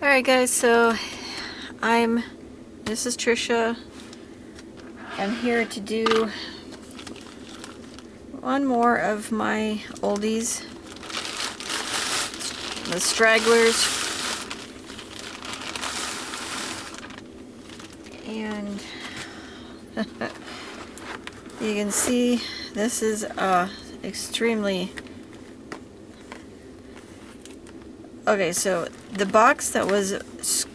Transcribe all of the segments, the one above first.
Alright guys, so this is Trisha. I'm here to do one more of my oldies, the stragglers, and you can see this is extremely okay. So the box that was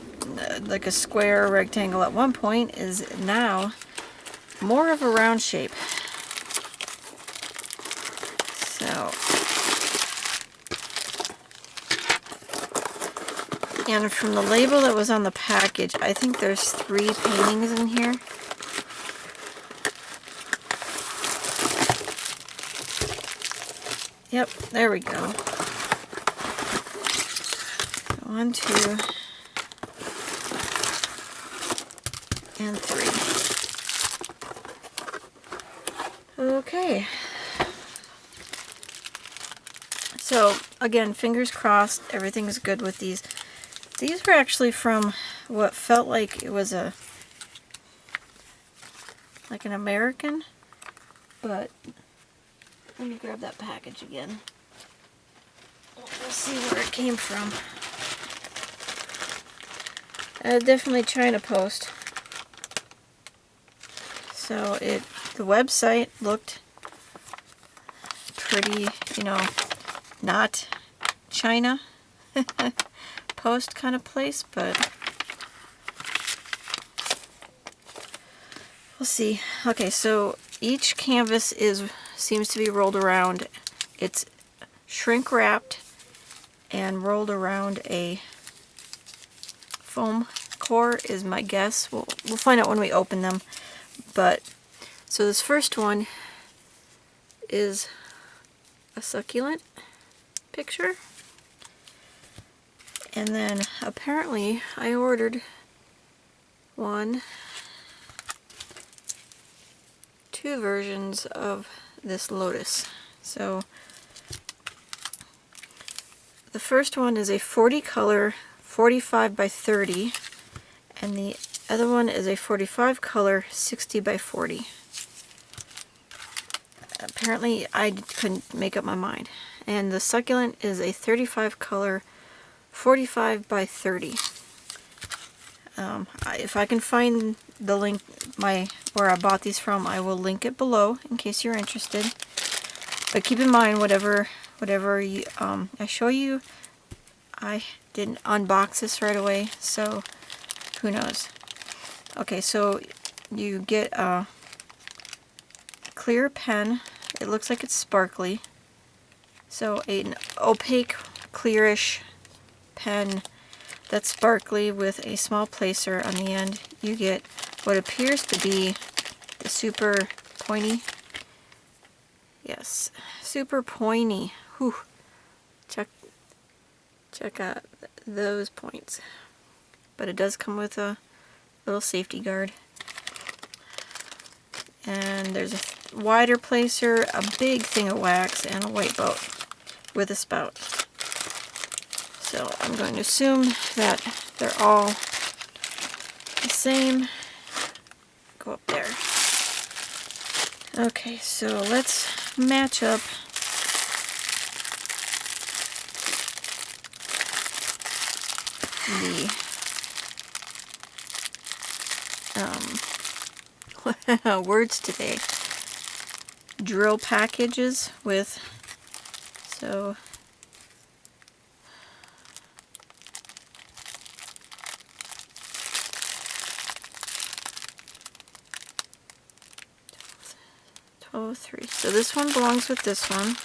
like a square rectangle at one point is now more of a round shape. So, and from the label that was on the package, I think there's 3 paintings in here. Yep, there we go. 1, 2, and 3. Okay. So, again, fingers crossed, everything's good with these. These were actually from what felt like it was like an American, but let me grab that package again. We'll see where it came from. Definitely China Post. So the website looked pretty, not China Post kind of place, but we'll see. Okay, so each canvas seems to be rolled around. It's shrink wrapped and rolled around a foam core is my guess. We'll find out when we open them. But so this first one is a succulent picture, and then apparently I ordered 2 versions of this Lotus. So the first one is a 40 color 45 by 30, and the other one is a 45 color 60 by 40. Apparently I couldn't make up my mind. And the succulent is a 35 color 45 by 30. If I can find the link where I bought these from, I will link it below in case you're interested. But keep in mind, whatever I show you, I didn't unbox this right away, so who knows. Okay, so you get a clear pen. It looks like it's sparkly. So an opaque, clearish pen that's sparkly with a small placer on the end. You get what appears to be the super pointy. Yes, super pointy. Whew. Check out those points. But it does come with a little safety guard. And there's a wider placer, a big thing of wax, and a white boat with a spout. So I'm going to assume that they're all the same. Go up there. Okay, so let's match up the words today. Drill packages with, so so this one belongs with this one,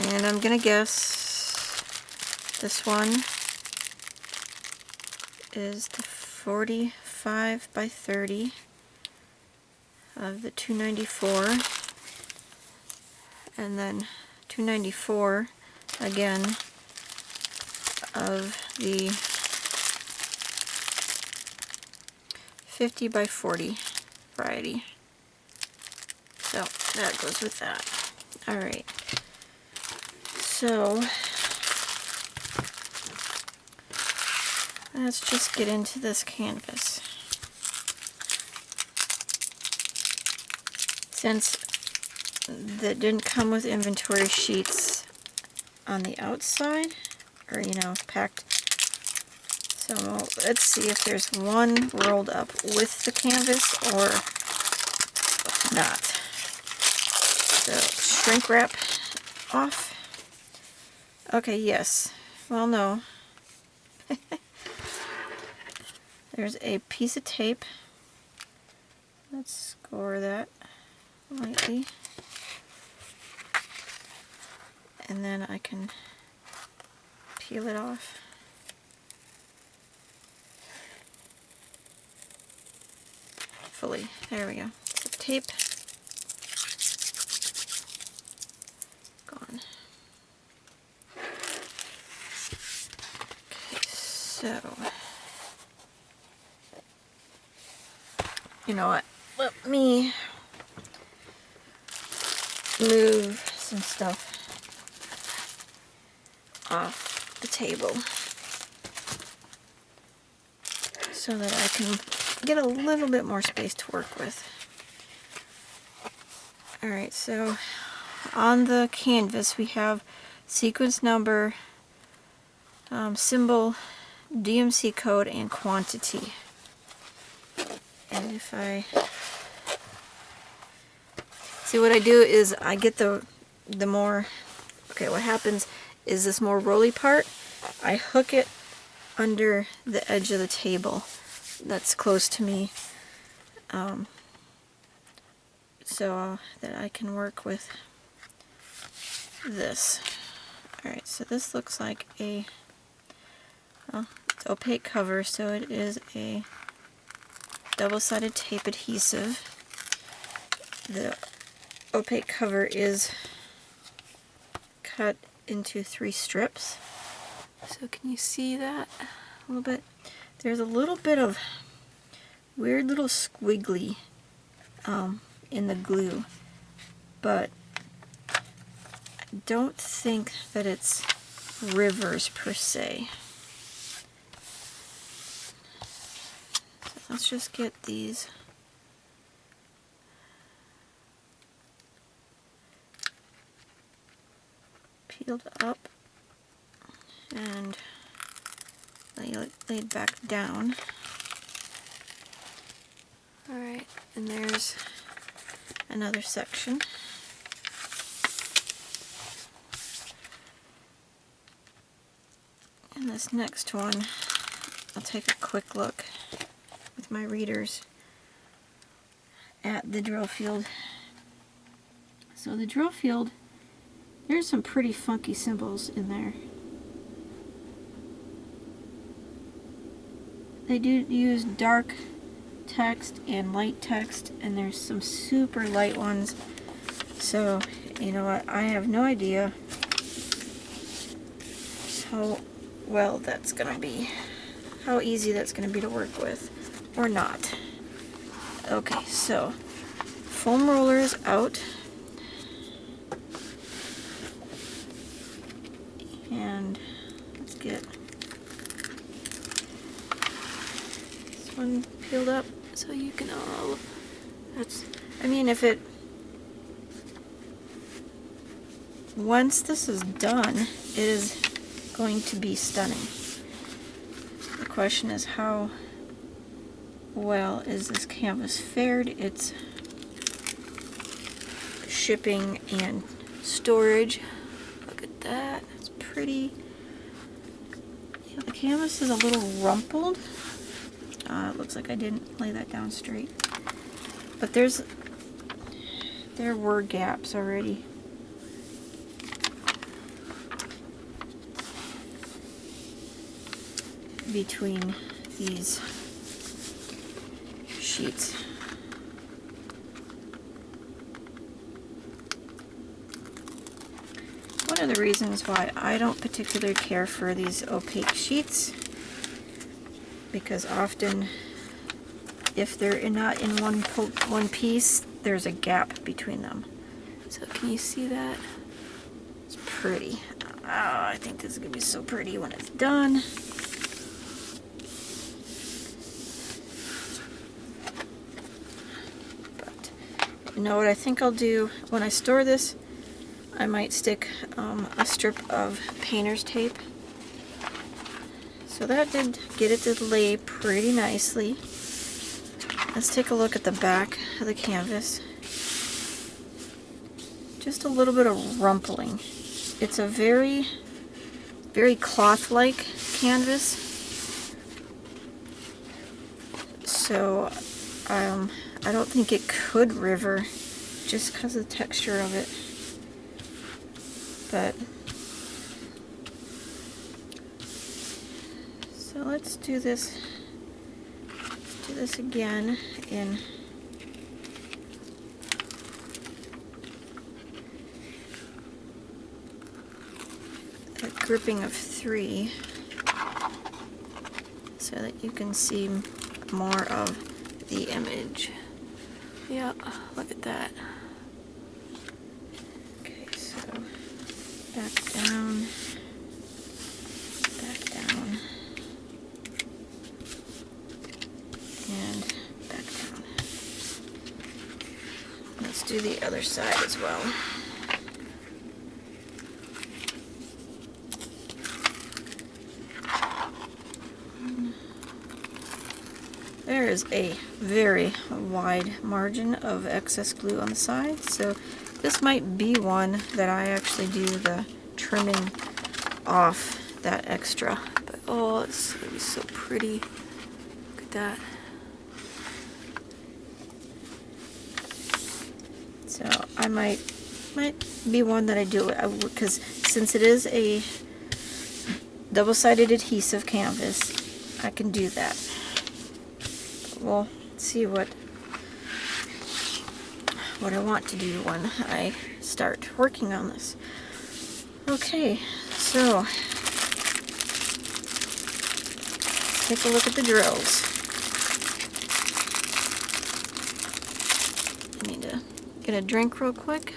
and I'm gonna guess this one is the 45 by 30 of the 294, and then 294 again of the 50 by 40 variety. So that goes with that. Alright. So Let's just get into this canvas. Since that didn't come with inventory sheets on the outside, or packed. So let's see if there's one rolled up with the canvas or not. So shrink wrap off. Okay, yes. Well, no. There's a piece of tape. Let's score that lightly. And then I can peel it off. Fully. There we go. So tape. Gone. Okay, so you know what? Let me move some stuff off the table so that I can get a little bit more space to work with. Alright, so on the canvas we have sequence number, symbol, DMC code, and quantity. And if I see, what I do is I get the more, okay, what happens is this more rolly part, I hook it under the edge of the table that's close to me, so that I can work with this. Alright, so this looks like a, well, it's opaque cover, so it is a double-sided tape adhesive. The opaque cover is cut into 3 strips. So can you see that a little bit? There's a little bit of weird little squiggly in the glue, but I don't think that it's rivers per se. So let's just get these peeled up and laid back down. Alright, and there's another section. And this next one, I'll take a quick look with my readers at the drill field. So the drill field, there's some pretty funky symbols in there. They do use dark text and light text, and there's some super light ones. So, you know what, I have no idea how well that's gonna be, how easy that's gonna be to work with, or not. Okay, so foam roller is out. And let's get this one peeled up so you can all, that's, I mean, if it, once this is done, it is going to be stunning. The question is, how well is this canvas fared? It's shipping and storage. Look at that. It's pretty. Yeah, the canvas is a little rumpled. It looks like I didn't lay that down straight. But there were gaps already. Between these sheets. One of the reasons why I don't particularly care for these opaque sheets, because often if they're not in one piece, there's a gap between them. So can you see that? It's pretty. Oh, I think this is gonna be so pretty when it's done. You know what I think I'll do when I store this? I might stick a strip of painter's tape. So that did get it to lay pretty nicely. Let's take a look at the back of the canvas. Just a little bit of rumpling. It's a very, very cloth-like canvas. So I don't think it could river just because of the texture of it. But so let's do this. Let's do this again in a grouping of 3 so that you can see more of the image. Yeah, look at that. Okay, so back down, and back down. Let's do the other side as well. There is a very wide margin of excess glue on the side, so this might be one that I actually do the trimming off that extra. But oh, it's gonna be so pretty. Look at that. So I might be one that I do, because since it is a double-sided adhesive canvas, I can do that. We'll see what I want to do when I start working on this. Okay, so let's take a look at the drills. I need to get a drink real quick.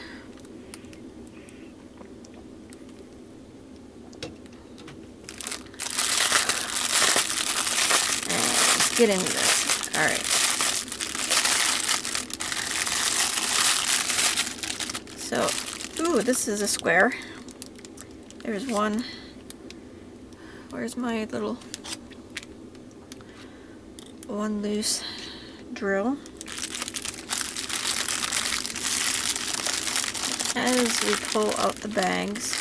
And let's get into this. Alright. So, ooh, this is a square. There's one. Where's my little one loose drill? As we pull out the bags,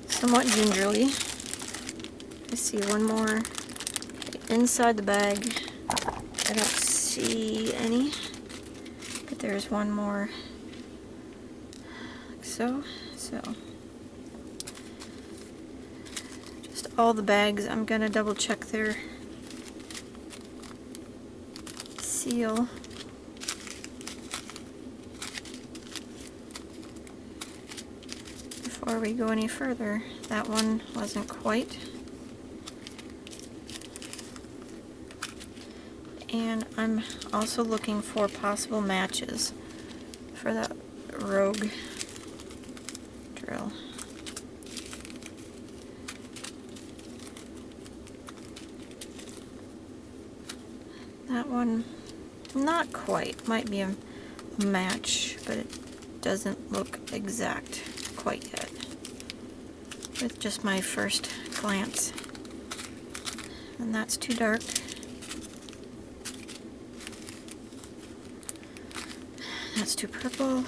somewhat gingerly, I see one more inside the bag. I don't see any, but there's one more, like so. So, just all the bags, I'm gonna double check their seal. Before we go any further. That one wasn't quite. And I'm also looking for possible matches for that rogue drill. That one, not quite. Might be a match, but it doesn't look exact quite yet. With just my first glance. And that's too dark. That's too purple.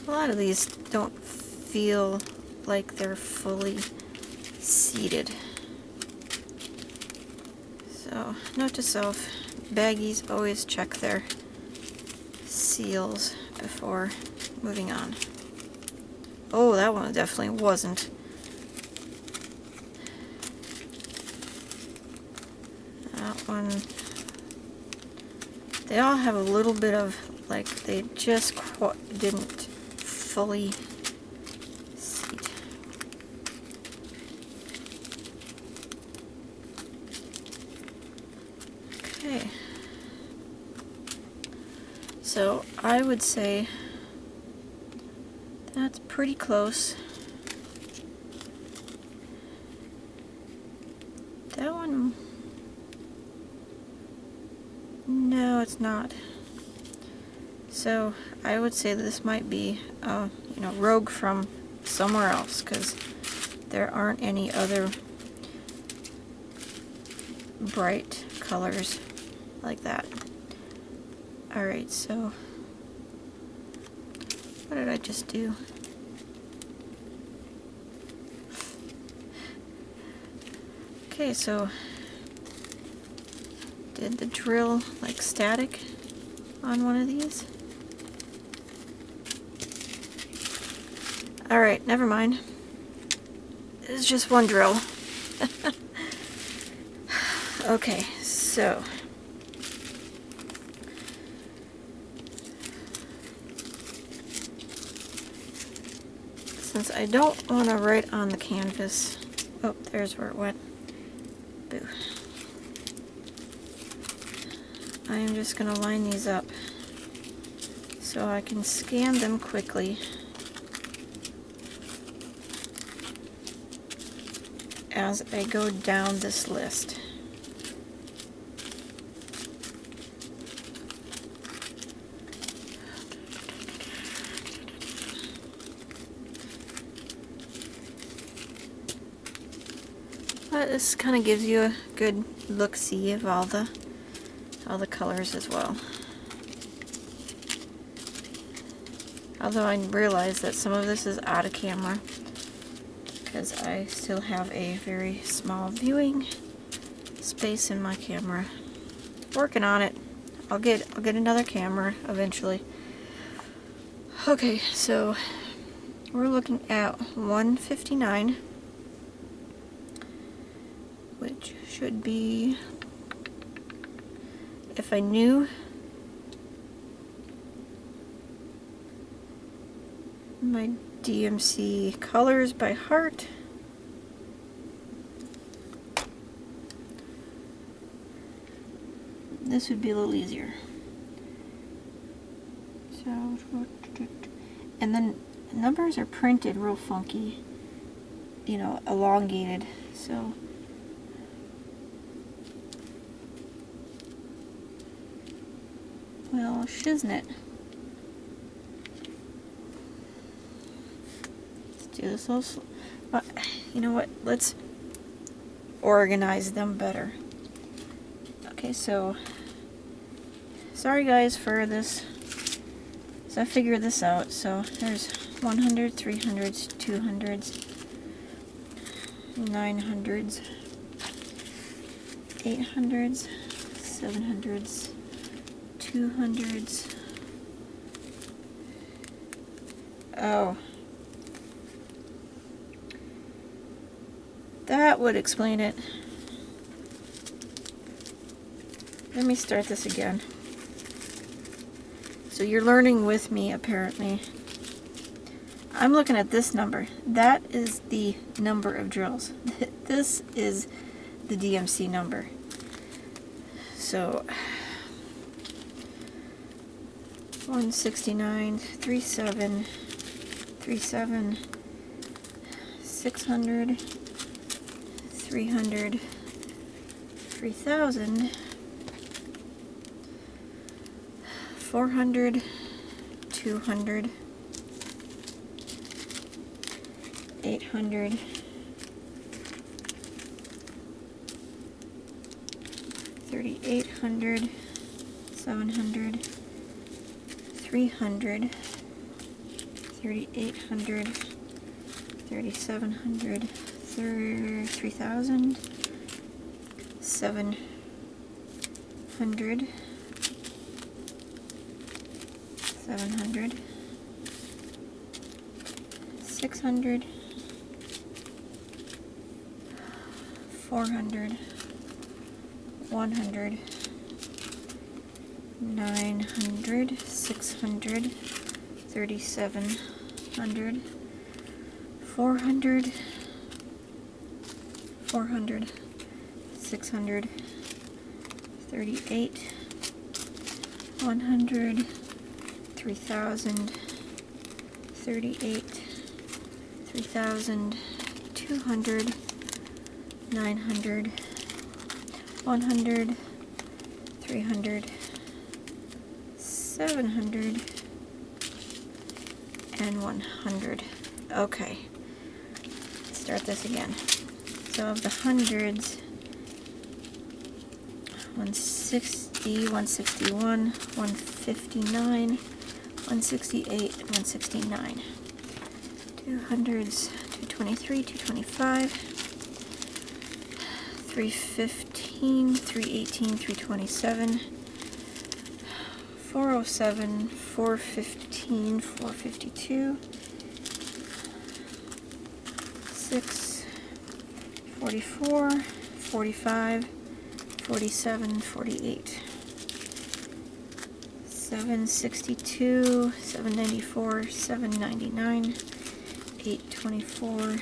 A lot of these don't feel like they're fully seated. So, note to self, baggies always check their seals before moving on. Oh, that one definitely wasn't. That one, they all have a little bit of, like, they just didn't fully seat. Okay. So I would say That's pretty close. That one, no, it's not. So I would say this might be, rogue from somewhere else, because there aren't any other bright colors like that. Alright, so what did I just do? Okay, so did the drill like static on one of these? Alright, never mind. It's just one drill. Okay, so since I don't want to write on the canvas, oh, there's where it went. Boo. I am just going to line these up so I can scan them quickly as I go down this list. But this kind of gives you a good look-see of all the colors as well. Although I realize that some of this is out of camera because I still have a very small viewing space in my camera. Working on it. I'll get another camera eventually. Okay, so we're looking at 159, which should be, if I knew my DMC colors by heart, this would be a little easier. So, and then numbers are printed real funky, elongated, so well, shiznit. Let's do this a little you know what? Let's organize them better. Okay, so sorry guys for this. So I figured this out. So there's 100, 300s, 200s, 900s, 800s, 700s, 200s. Oh. That would explain it. Let me start this again. So you're learning with me, apparently. I'm looking at this number. That is the number of drills. This is the DMC number. So 169, 37, 37, 600, 300, 3000, 400, 200, 800, 3800, 700, 300, 3800, 3700, 3000, 700, 700, 600, 400, 100, 900, 600, 3700, 400, 400, 600, 38, 100, 3000, 38, 3,000, 200, 900, 100, 300, 700, and 100. Okay, let's start this again. So of the hundreds, 160, 161, 159, 168, 169. 200s, 223, 225, 315, 318, 327, 407, 415, 452, 6, 44, 45, 47, 48, 762, 794, 799, 824,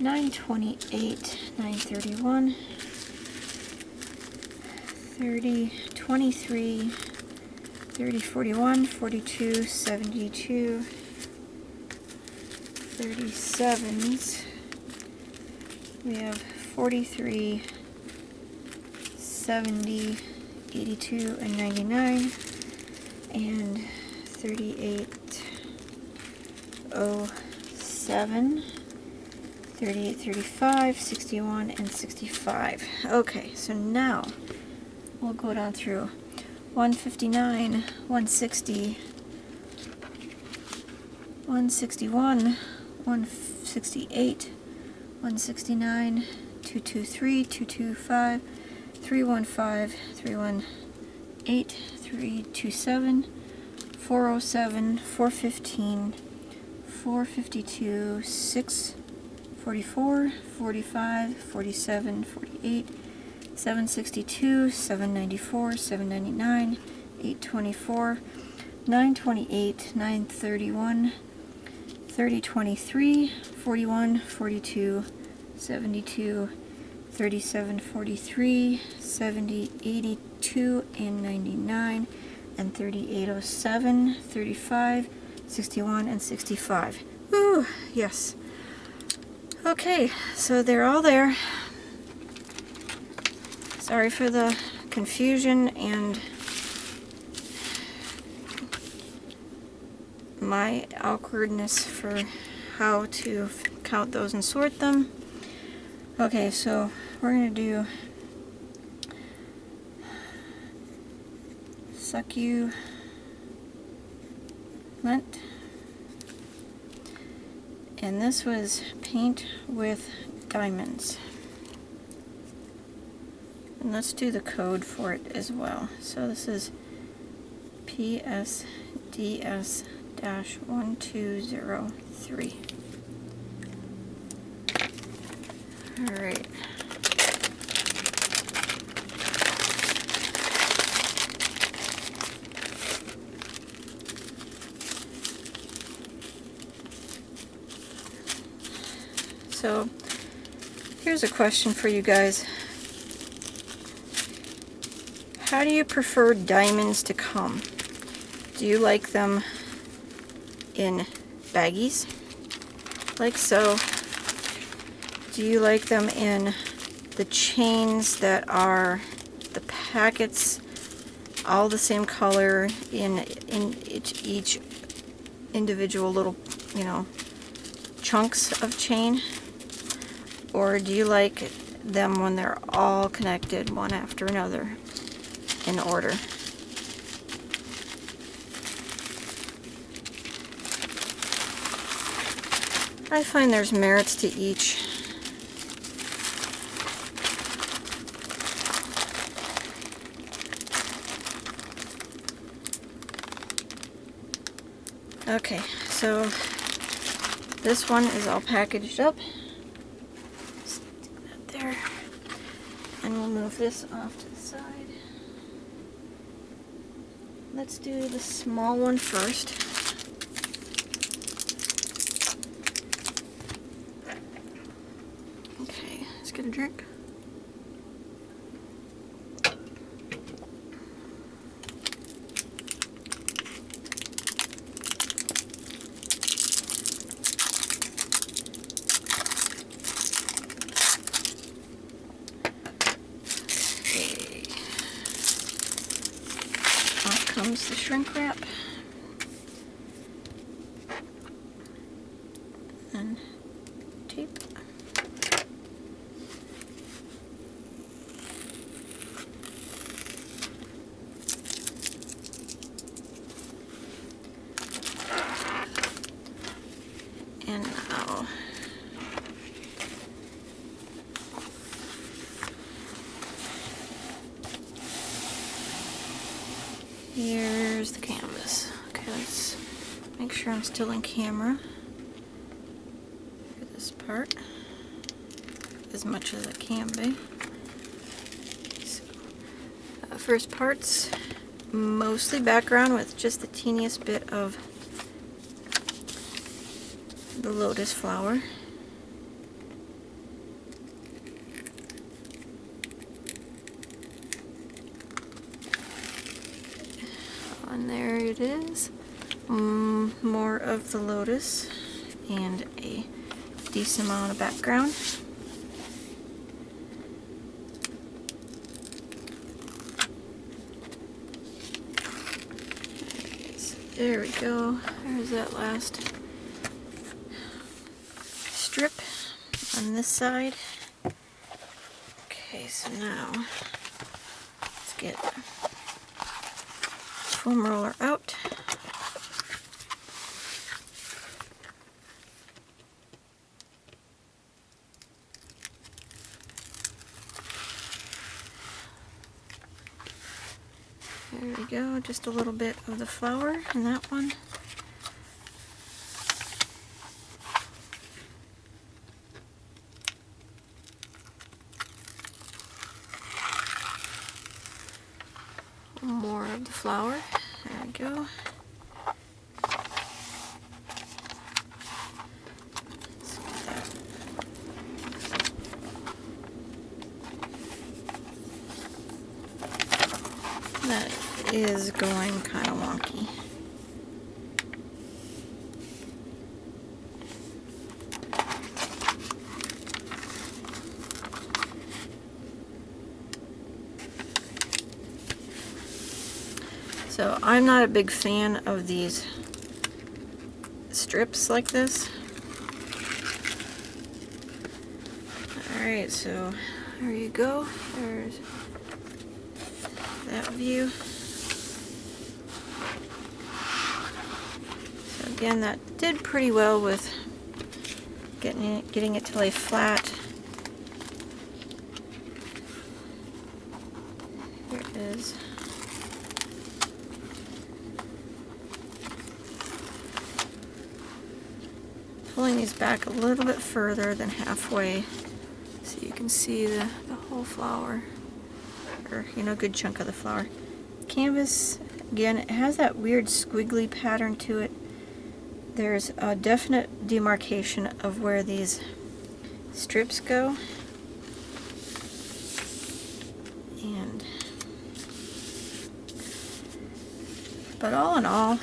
928, 931, 30, 23, 30, 41, 42, 72, 37s. We have 43, 70, 82, and 99, and 3807, 38, 35, 61, and 65. Okay, so now we'll go down through 159, 160, 161, 168, 169, 223, 225, 315, 318, 327, 407, 415, 452, 6, 44, 45, 47, 48, 762, 794, 799, 824, 928, 931, 3023, 41, 42, 72, 37, 43, 70, 82, and 99, and 3807, 35, 61, and 65. Ooh, yes. Okay, so they're all there. Sorry for the confusion and my awkwardness for how to count those and sort them. Okay, so we're going to do Succulent, and this was paint with diamonds. And let's do the code for it as well. So this is PSDS-1203. Alright. So here's a question for you guys. How do you prefer diamonds to come? Do you like them in baggies, like so? Do you like them in the chains that are the packets, all the same color in each individual little, chunks of chain? Or do you like them when they're all connected one after another in order? I find there's merits to each. Okay, so this one is all packaged up. Stick that there. And we'll move this off to the side. Let's do the small one first. Okay, let's get a drink. comes the shrink wrap. And tape. And now here's the canvas. Okay, let's make sure I'm still in camera. Look at this part, as much as it can be. So, first part's mostly background with just the teeniest bit of the lotus flower. And there it is. More of the lotus and a decent amount of background. There we go. There's that last strip on this side. Okay, so now let's get foam roller out. There we go, just a little bit of the flower in that one. More of the flower. There we go. That is going kind of wonky. So I'm not a big fan of these strips like this. Alright, so there you go. There's that view. So again, that did pretty well with getting it to lay flat. Here it is. Pulling these back a little bit further than halfway so you can see the whole flower, or a good chunk of the flower. Canvas, again, it has that weird squiggly pattern to it. There's a definite demarcation of where these strips go. But all in all,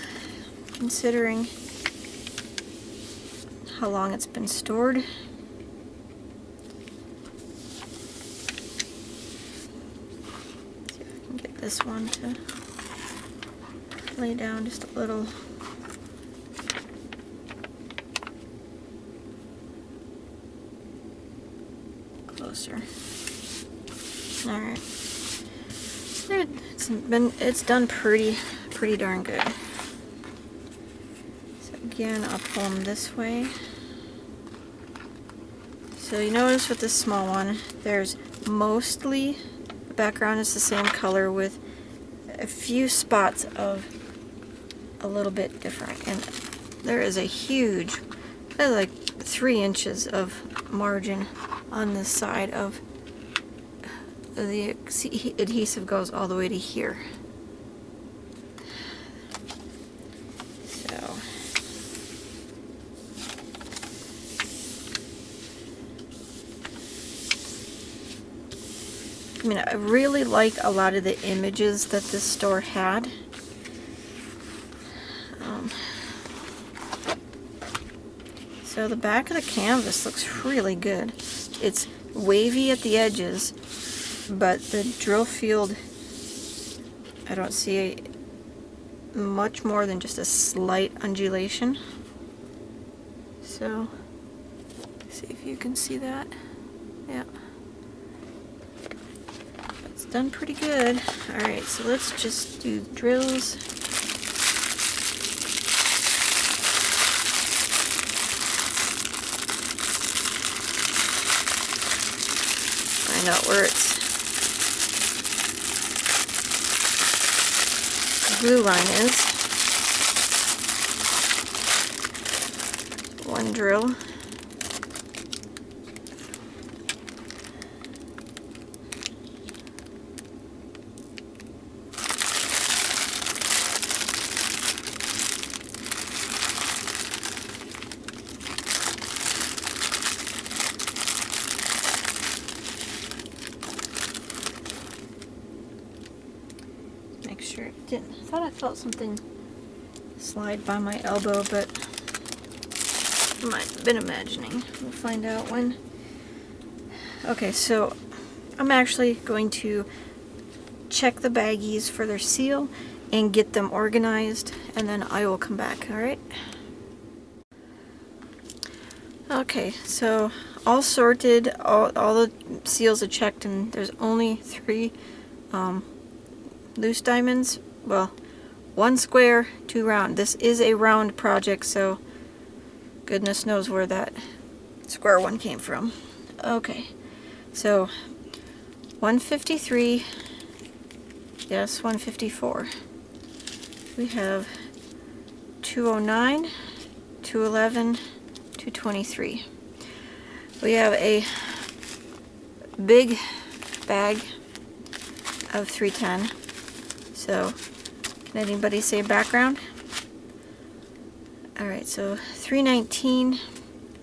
considering how long it's been stored, see if I can get this one to lay down just a little. Closer. All right. It's done pretty darn good. So again, I'll pull them this way. So you notice with this small one, there's mostly the background is the same color with a few spots of a little bit different, and there is a huge, like 3 inches of margin on this side of the adhesive goes all the way to here. So I mean, I really like a lot of the images that this store had. So the back of the canvas looks really good. It's wavy at the edges, but the drill field, I don't see much more than just a slight undulation. So, see if you can see that. Yeah. It's done pretty good. Alright, so let's just do drills. Find out where its glue line is. One drill. Make sure it didn't. I thought I felt something slide by my elbow, but might have been imagining. We'll find out when. Okay, so I'm actually going to check the baggies for their seal and get them organized, and then I will come back, alright? Okay, so all sorted, all the seals are checked, and there's only 3 loose diamonds. Well, 1 square, 2 round. This is a round project, so goodness knows where that square one came from. Okay, so 153, yes, 154. We have 209, 211, 223. We have a big bag of 310. So, can anybody say background? Alright, so 319,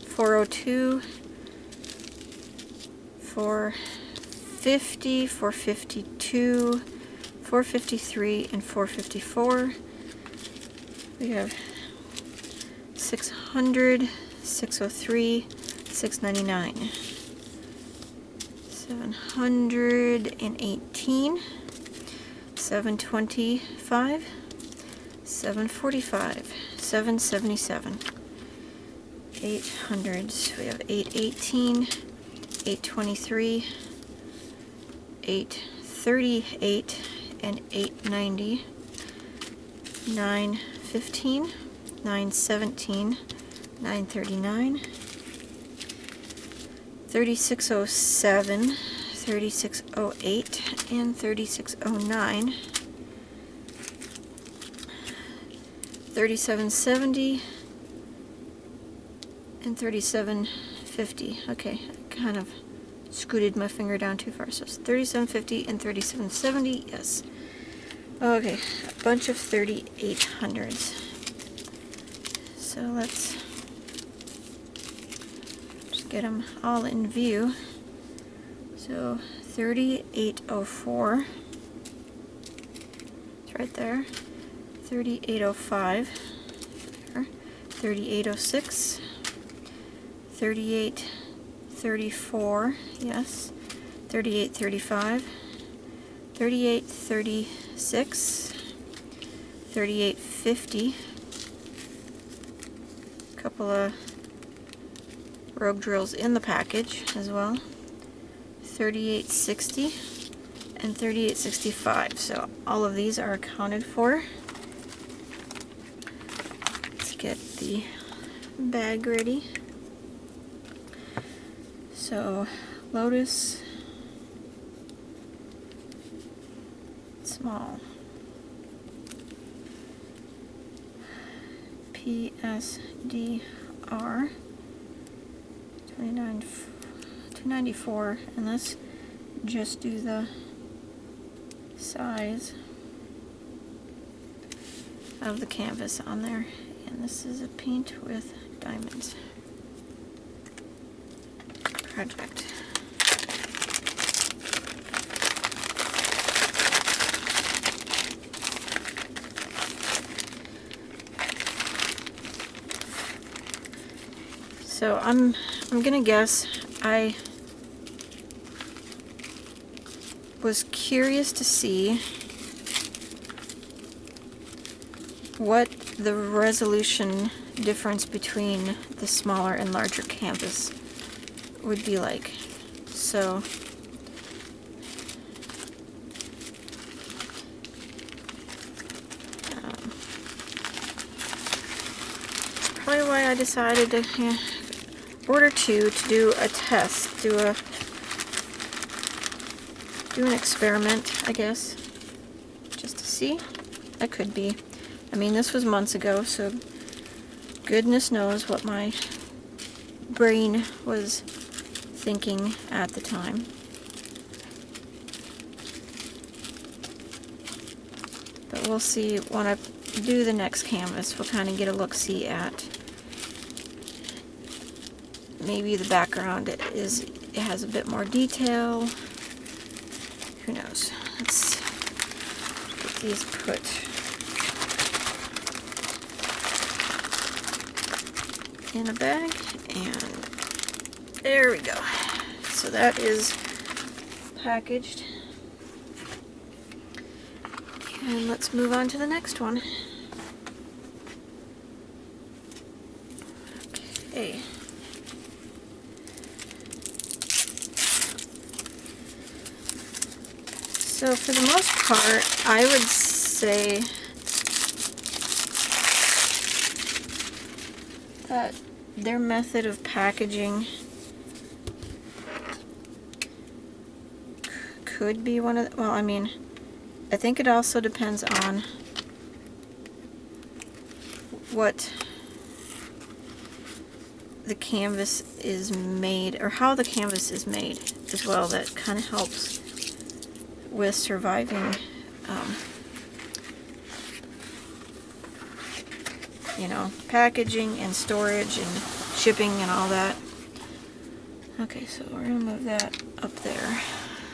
402, 450, 452, 453, and 454. We have 600, 603, 699, 718, 725, 745, 777, 800s. We have 818, 823, 838, and 890, 915, 917, 939, 3607, 3608, and 3609, 3770, and 3750. Okay, I kind of scooted my finger down too far. So it's 3750 and 3770, yes. Okay, a bunch of 3800s. So let's just get them all in view. So 3804, it's right there. 3805, there. 3806, 3834, yes. 3835, 3836, 3850. A couple of rogue drills in the package as well. 3860 and 3865. So all of these are accounted for. Let's get the bag ready. So Lotus, small. PSDR 294, and let's just do the size of the canvas on there. And this is a paint with diamonds project. So I'm gonna guess, I was curious to see what the resolution difference between the smaller and larger canvas would be like. So probably why I decided to order two to do a test, do an experiment, I guess, just to see. That could be. I mean, this was months ago, so goodness knows what my brain was thinking at the time. But we'll see when I do the next canvas. We'll kind of get a look-see at maybe the background it has a bit more detail. Who knows? Let's get these put in a bag, and there we go. So that is packaged. And let's move on to the next one. Okay. So for the most part, I would say that their method of packaging could be one of the, well, I mean, I think it also depends on what the canvas is made, or how the canvas is made as well. That kind of helps with surviving, you know, packaging and storage and shipping and all that. Okay, so we're gonna move that up there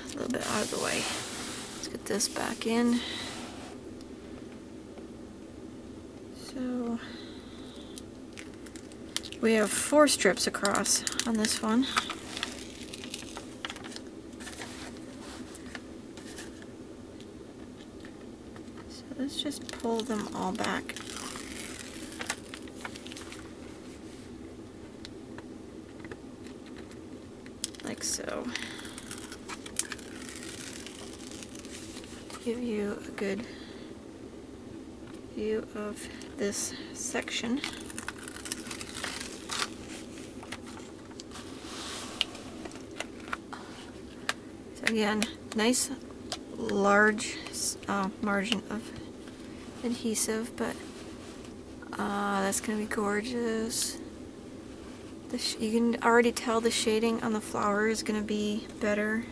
a little bit out of the way. Let's get this back in. So we have 4 strips across on this one. So let's just pull them all back. Like so. To give you a good view of this section. So again, nice large margin of adhesive, but that's going to be gorgeous. You can already tell the shading on the flower is going to be better.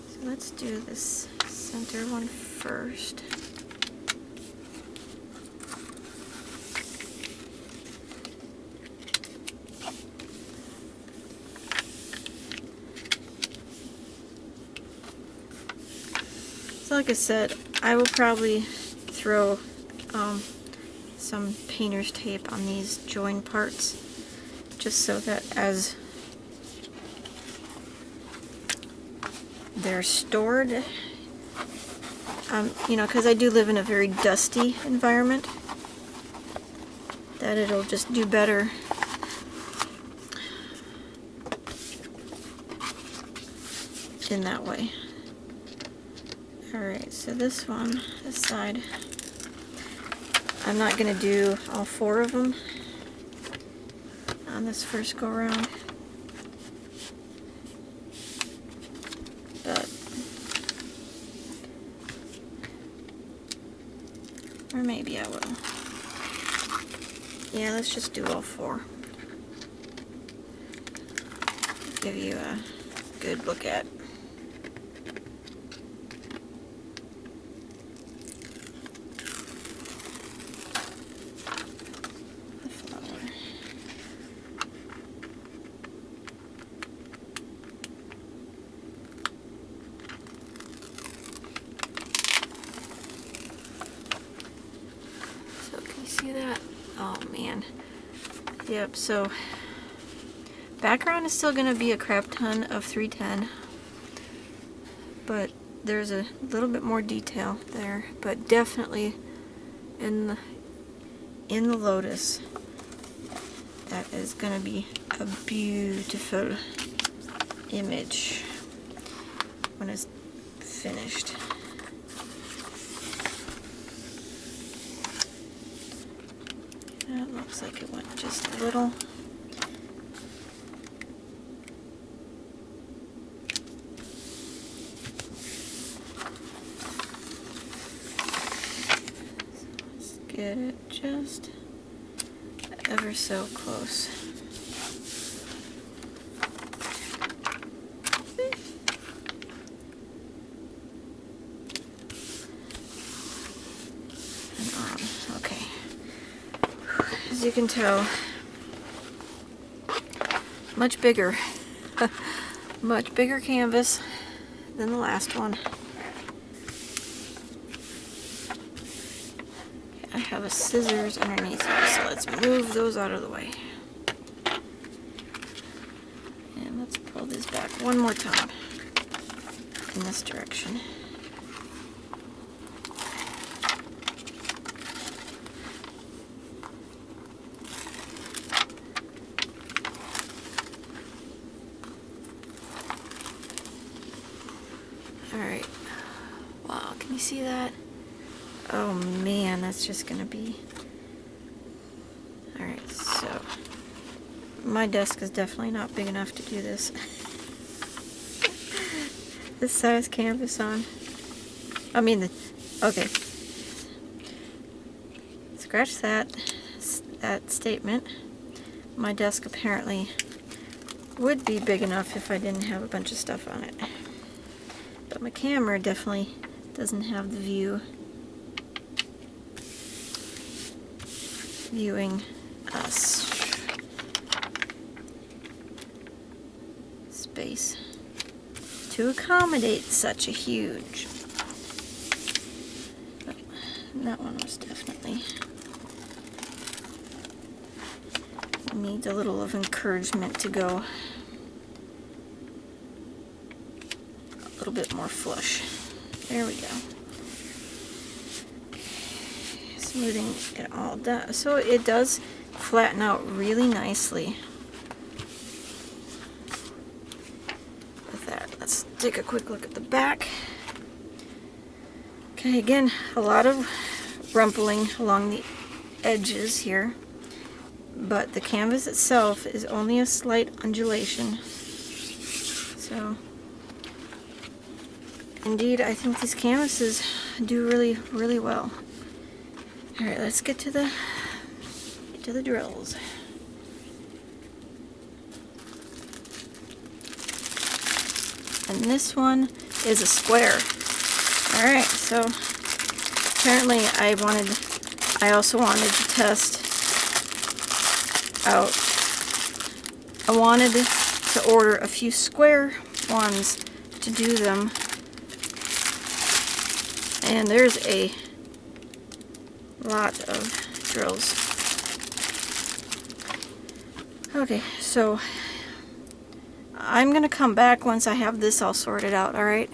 So let's do this center one first. So like I said, I will probably throw some painter's tape on these join parts, just so that as they're stored, you know, because I do live in a very dusty environment, that it'll just do better in that way. Alright, so this one, this side, I'm not going to do all 4 of them on this first go around, but, or maybe I will. Yeah, let's just do all 4. Give you a good look at. See that? Oh man. Yep, so background is still going to be a crap ton of 310, but there's a little bit more detail there, but definitely in the Lotus. That is going to be a beautiful image when it's finished. That looks like it went just a little. Get it just ever so close. And on. Okay. As you can tell, much bigger. Much bigger canvas than the last one. I have a scissors underneath here, so let's move those out of the way. And let's pull this back one more time in this direction. Alright. Wow, can you see that? Oh man, that's just gonna be... Alright, so my desk is definitely not big enough to do this. This size canvas on. Okay. Scratch that statement. My desk apparently would be big enough if I didn't have a bunch of stuff on it. But my camera definitely doesn't have the viewing space to accommodate such a huge. But that one was definitely needs a little of encouragement to go a little bit more flush. There we go. Smoothing it all down. So it does flatten out really nicely. With that, let's take a quick look at the back. Okay, again, a lot of rumpling along the edges here, but the canvas itself is only a slight undulation. So, indeed, I think these canvases do really, really well. All right, let's get to the drills. And this one is a square. All right, so apparently I also wanted to test out. I wanted to order a few square ones to do them, and there's a lot of drills. Okay, so I'm going to come back once I have this all sorted out, alright?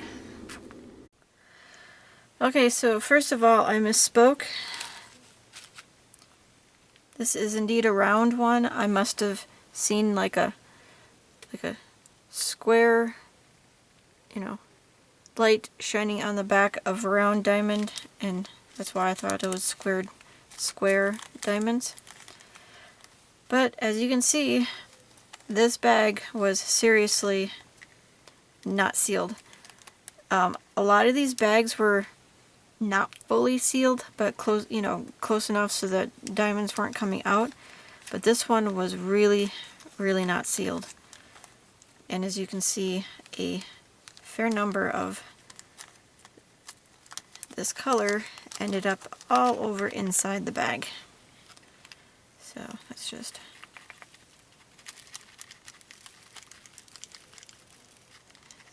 Okay, so first of all, I misspoke. This is indeed a round one. I must have seen like a square, light shining on the back of a round diamond, and that's why I thought it was square diamonds. But as you can see, this bag was seriously not sealed. A lot of these bags were not fully sealed, but close enough so that diamonds weren't coming out. But this one was really, really not sealed. And as you can see, a fair number of this color ended up all over inside the bag. So let's just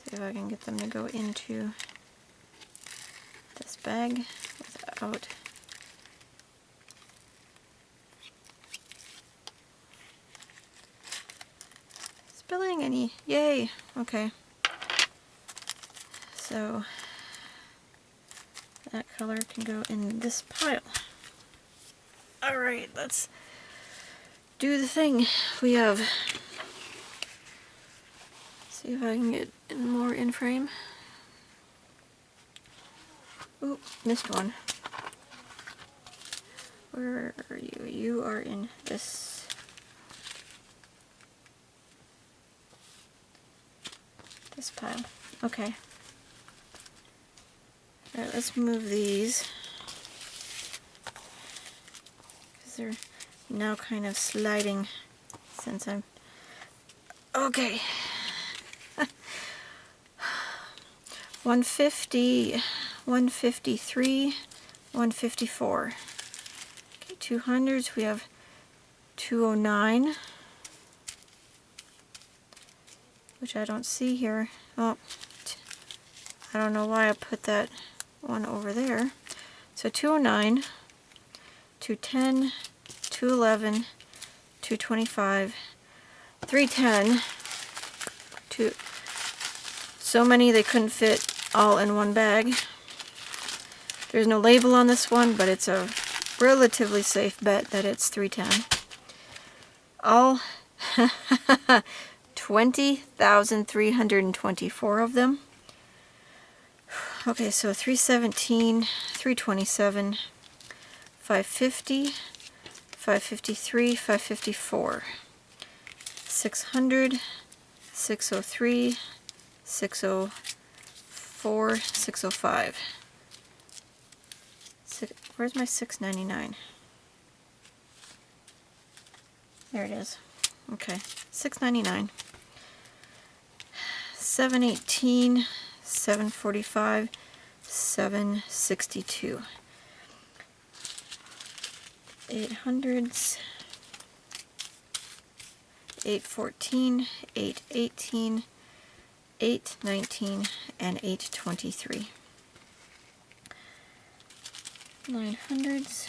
see if I can get them to go into this bag without spilling any. Yay! Okay. So that color can go in this pile. Alright, let's do the thing. We have, see if I can get more in frame. Oop, missed one. Where are you? You are in this. This pile. Okay. Alright, let's move these. Because they're now kind of sliding since I'm... Okay. 150, 153, 154. Okay, 200s, we have 209, which I don't see here. Oh, I don't know why I put that one over there. So 209, 210, 211, 225, 310, so many they couldn't fit all in one bag. There's no label on this one, but it's a relatively safe bet that it's 310. All 20,324 of them. Okay, so 317, 327, 550, 553, 554, 600, 603, 604, 605. Where's my 699? There it is. Okay, 699. 718, 745, 762. 800s, 814, 818, 819, and 823. 900s.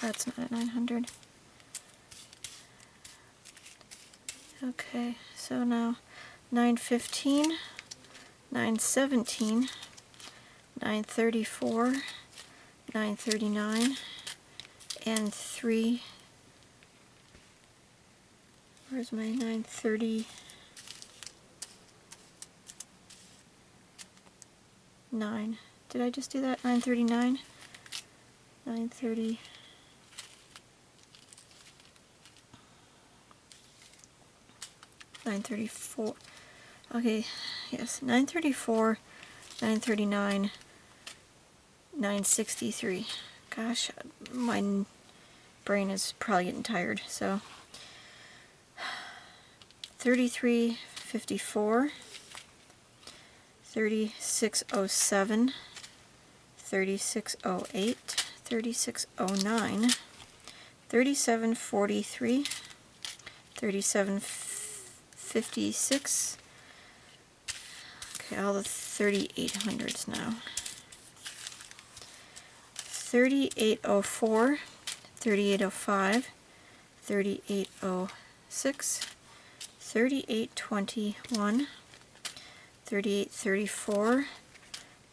That's not a 900. Okay, so now 915, 917, 934, 939, and 3. Where's my 939? Did I just do that? 939? 930. 934. Okay, yes, 934, 939, 963. Gosh, my brain is probably getting tired, so 3354, 3607, 3608, 3609, 3743, 3756. Okay, all the 3800s now. 3804, 3805, 3806, 3821, 3834,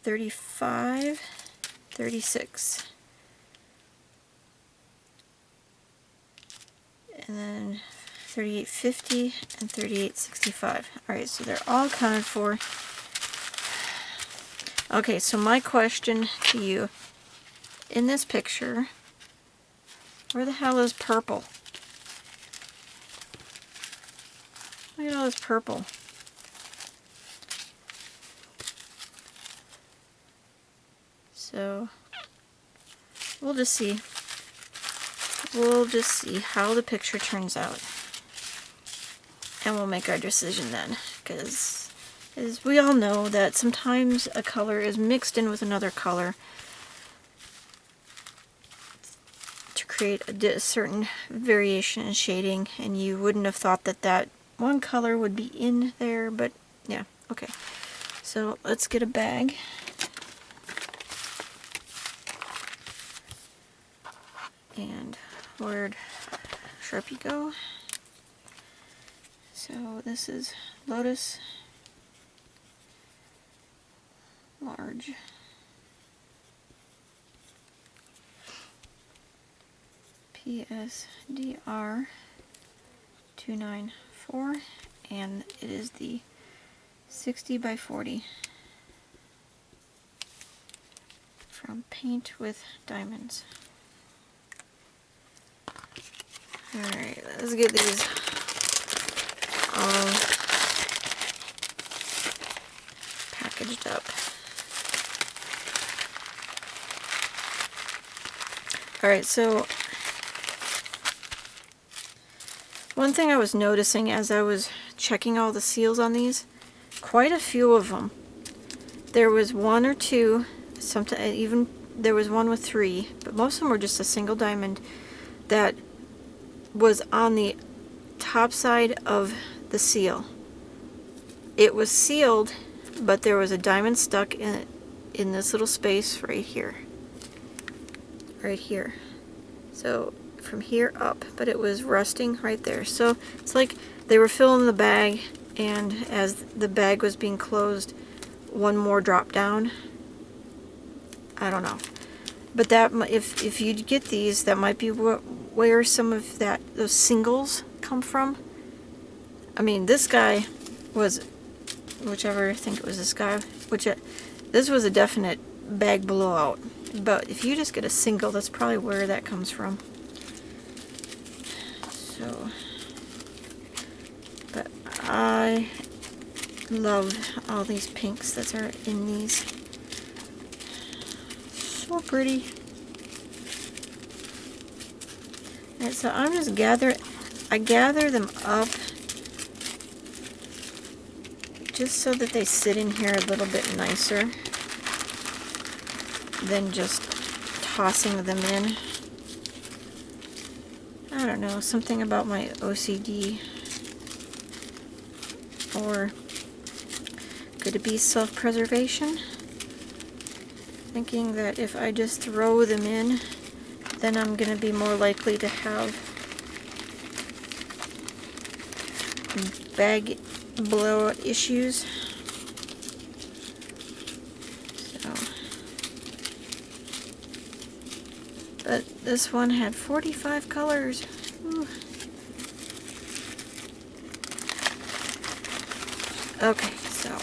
35, 36. And then 3850 and 3865. Alright, so they're all accounted for. Okay, so my question to you, in this picture, where the hell is purple? Look at all this purple. So, we'll just see. We'll just see how the picture turns out. And we'll make our decision then. Because, as we all know, that sometimes a color is mixed in with another color to create a certain variation in shading. And you wouldn't have thought that that one color would be in there, but yeah, okay. So, let's get a bag. And where'd Sharpie go? So this is Lotus large. PSDR 294, and it is the 60 by 40 from Paint with Diamonds. Alright, let's get these all packaged up. Alright, so one thing I was noticing as I was checking all the seals on these, quite a few of them. There was one or two, sometimes even there was one with three, but most of them were just a single diamond that was on the top side of the seal. It was sealed, but there was a diamond stuck in this little space right here. Right here. So from here up, but it was rusting right there. So it's like they were filling the bag, and as the bag was being closed, one more dropped down. I don't know. But that, if you get these, that might be where some of those singles come from. I mean, this guy was, whichever, I think it was this guy, this was a definite bag blowout. But if you just get a single, that's probably where that comes from. So, but I love all these pinks that are in these. So pretty. And so I'm just I gather them up just so that they sit in here a little bit nicer than just tossing them in. I don't know, something about my OCD, or could it be self-preservation? Thinking that if I just throw them in, then I'm going to be more likely to have bag blowout issues. But this one had 45 colors. Ooh. Okay, so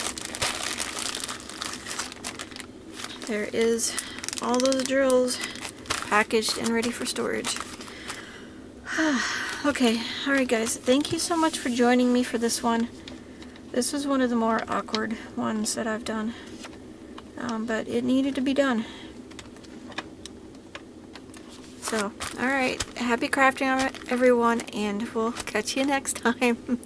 there is all those drills packaged and ready for storage. Okay, alright guys, thank you so much for joining me for this one. This was one of the more awkward ones that I've done, but it needed to be done. So, alright, happy crafting everyone, and we'll catch you next time.